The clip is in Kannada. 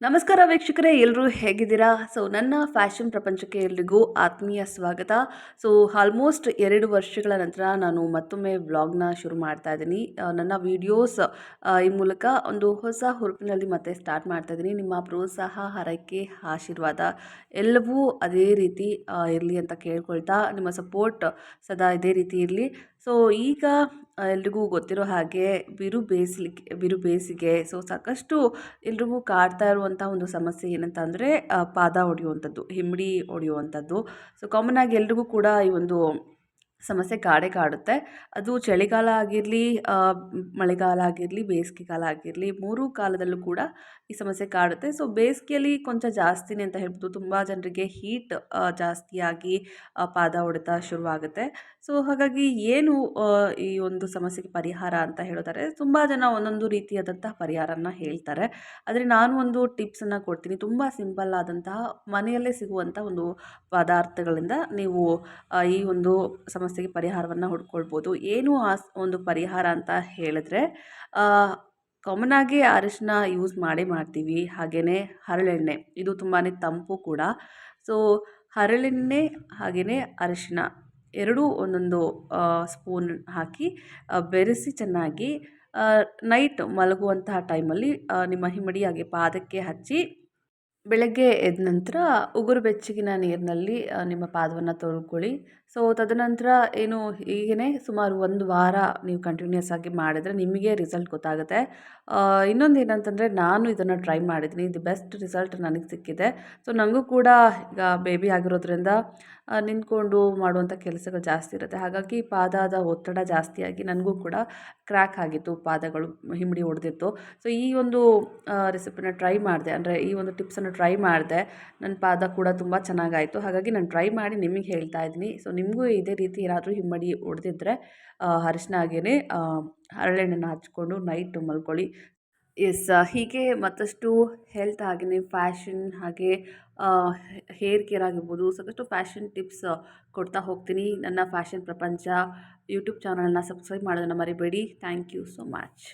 ನಮಸ್ಕಾರ ವೀಕ್ಷಕರೇ, ಎಲ್ಲರೂ ಹೇಗಿದ್ದೀರಾ? ನನ್ನ ಫ್ಯಾಷನ್ ಪ್ರಪಂಚಕ್ಕೆ ಎಲ್ರಿಗೂ ಆತ್ಮೀಯ ಸ್ವಾಗತ. ಆಲ್ಮೋಸ್ಟ್ 2 ವರ್ಷಗಳ ನಂತರ ನಾನು ಮತ್ತೊಮ್ಮೆ ವ್ಲಾಗ್ನ ಶುರು ಮಾಡ್ತಾ ಇದ್ದೀನಿ. ನನ್ನ ವಿಡಿಯೋಸ್ ಈ ಮೂಲಕ ಒಂದು ಹೊಸ ಹುರುಪಿನಲ್ಲಿ ಮತ್ತೆ ಸ್ಟಾರ್ಟ್ ಮಾಡ್ತಾ ಇದ್ದೀನಿ. ನಿಮ್ಮ ಪ್ರೋತ್ಸಾಹ, ಹರಕೆ, ಆಶೀರ್ವಾದ ಎಲ್ಲವೂ ಅದೇ ರೀತಿ ಇರಲಿ ಅಂತ ಕೇಳ್ಕೊಳ್ತಾ, ನಿಮ್ಮ ಸಪೋರ್ಟ್ ಸದಾ ಇದೇ ರೀತಿ ಇರಲಿ. ಈಗ ಎಲ್ರಿಗೂ ಗೊತ್ತಿರೋ ಹಾಗೆ ಬಿರು ಬೇಸಿಗೆ ಸಾಕಷ್ಟು ಎಲ್ರಿಗೂ ಕಾಡ್ತಾ ಇರುವಂಥ ಒಂದು ಸಮಸ್ಯೆ ಏನಂತ ಅಂದರೆ ಪಾದ ಹೊಡೆಯುವಂಥದ್ದು, ಹಿಮ್ಮಡಿ ಹೊಡೆಯುವಂಥದ್ದು. ಕಾಮನ್ ಆಗಿ ಎಲ್ರಿಗೂ ಕೂಡ ಈ ಒಂದು ಸಮಸ್ಯೆ ಕಾಡೇ ಕಾಡುತ್ತೆ. ಅದು ಚಳಿಗಾಲ ಆಗಿರಲಿ, ಮಳೆಗಾಲ ಆಗಿರಲಿ, ಬೇಸಿಗೆಗಾಲ ಆಗಿರಲಿ, 3 ಕಾಲದಲ್ಲೂ ಕೂಡ ಈ ಸಮಸ್ಯೆ ಕಾಡುತ್ತೆ. ಬೇಸಿಗೆಯಲ್ಲಿ ಕೊಂಚ ಜಾಸ್ತಿನೇ ಅಂತ ಹೇಳ್ಬೋದು. ತುಂಬ ಜನರಿಗೆ ಹೀಟ್ ಜಾಸ್ತಿಯಾಗಿ ಪಾದ ಹೊಡೆತ ಶುರುವಾಗುತ್ತೆ. ಹಾಗಾಗಿ ಏನು ಈ ಒಂದು ಸಮಸ್ಯೆಗೆ ಪರಿಹಾರ ಅಂತ ಹೇಳಿದರೆ, ತುಂಬ ಜನ ಒಂದೊಂದು ರೀತಿಯಾದಂತಹ ಪರಿಹಾರನ ಹೇಳ್ತಾರೆ. ಆದರೆ ನಾನು ಒಂದು ಟಿಪ್ಸನ್ನು ಕೊಡ್ತೀನಿ. ತುಂಬ ಸಿಂಪಲ್ ಆದಂತಹ ಮನೆಯಲ್ಲೇ ಸಿಗುವಂಥ ಒಂದು ಪದಾರ್ಥಗಳಿಂದ ನೀವು ಈ ಒಂದು ಸಮಸ್ಯೆಗೆ ಪರಿಹಾರವನ್ನು ಹುಡ್ಕೊಳ್ಬೋದು. ಏನು ಒಂದು ಪರಿಹಾರ ಅಂತ ಹೇಳಿದ್ರೆ, ಕಾಮನ್ ಆಗಿ ಅರಿಶಿನ ಯೂಸ್ ಮಾಡ್ತೀವಿ. ಹಾಗೆಯೇ ಹರಳೆಣ್ಣೆ, ಇದು ತುಂಬಾ ತಂಪು ಕೂಡ. ಹರಳೆಣ್ಣೆ ಹಾಗೆಯೇ ಅರಿಶಿನ ಎರಡೂ ಒಂದೊಂದು ಸ್ಪೂನ್ ಹಾಕಿ ಬೆರೆಸಿ ಚೆನ್ನಾಗಿ ನೈಟ್ ಮಲಗುವಂತಹ ಟೈಮಲ್ಲಿ ನಿಮ್ಮ ಹಿಮ್ಮಡಿ ಹಾಗೆ ಪಾದಕ್ಕೆ ಹಚ್ಚಿ, ಬೆಳಗ್ಗೆ ಎದ್ದ ನಂತರ ಉಗುರು ಬೆಚ್ಚಗಿನ ನೀರಿನಲ್ಲಿ ನಿಮ್ಮ ಪಾದವನ್ನು ತೊಳ್ಕೊಳ್ಳಿ. ತದನಂತರ ಹೀಗೇ ಸುಮಾರು 1 ವಾರ ನೀವು ಕಂಟಿನ್ಯೂಸ್ ಆಗಿ ಮಾಡಿದರೆ ನಿಮಗೆ ರಿಸಲ್ಟ್ ಗೊತ್ತಾಗುತ್ತೆ. ಇನ್ನೊಂದು ಏನಂತಂದರೆ, ನಾನು ಇದನ್ನು ಟ್ರೈ ಮಾಡಿದ್ದೀನಿ. ದಿ ಬೆಸ್ಟ್ ರಿಸಲ್ಟ್ ನನಗೆ ಸಿಕ್ಕಿದೆ. ನನಗೂ ಕೂಡ ಈಗ ಬೇಬಿ ಆಗಿರೋದ್ರಿಂದ ನಿಂತ್ಕೊಂಡು ಮಾಡುವಂಥ ಕೆಲಸಗಳು ಜಾಸ್ತಿ ಇರುತ್ತೆ. ಹಾಗಾಗಿ ಪಾದದ ಒತ್ತಡ ಜಾಸ್ತಿಯಾಗಿ ನನಗೂ ಕೂಡ ಕ್ರ್ಯಾಕ್ ಆಗಿತ್ತು, ಪಾದಗಳು ಹಿಮ್ಮಡಿ ಹೊಡೆದಿತ್ತು. ಈ ಒಂದು ರೆಸಿಪಿನ ಟ್ರೈ ಮಾಡಿದೆ, ಅಂದರೆ ಈ ಒಂದು ಟಿಪ್ಸನ್ನು ಟ್ರೈ ಮಾಡಿದೆ. ನನ್ನ ಪಾದ ಕೂಡ ತುಂಬ ಚೆನ್ನಾಗಾಯಿತು. ಹಾಗಾಗಿ ನಾನು ಟ್ರೈ ಮಾಡಿ ನಿಮಗೆ ಹೇಳ್ತಾ ಇದ್ದೀನಿ. ನಿಮಗೂ ಇದೇ ರೀತಿ ಏನಾದರೂ ಹಿಮ್ಮಡಿ ಹೊಡೆದಿದ್ದರೆ ಅರಿಶಿನ ಹಾಗೆಯೇ ಹರಳೆಣ್ಣೆನ ಹಚ್ಕೊಂಡು ನೈಟ್ ಮಲ್ಕೊಳ್ಳಿ. ಹೀಗೆ ಮತ್ತಷ್ಟು ಹೆಲ್ತ್ ಹಾಗೆಯೇ ಫ್ಯಾಷನ್ ಹಾಗೆ ಹೇರ್ ಕೇರ್ ಆಗಿರ್ಬೋದು, ಸಾಕಷ್ಟು ಫ್ಯಾಷನ್ ಟಿಪ್ಸ್ ಕೊಡ್ತಾ ಹೋಗ್ತೀನಿ. ನನ್ನ ಫ್ಯಾಷನ್ ಪ್ರಪಂಚ ಯೂಟ್ಯೂಬ್ ಚಾನಲ್ನ ಸಬ್ಸ್ಕ್ರೈಬ್ ಮಾಡೋದನ್ನು ಮರಿಬೇಡಿ. Thank you so much.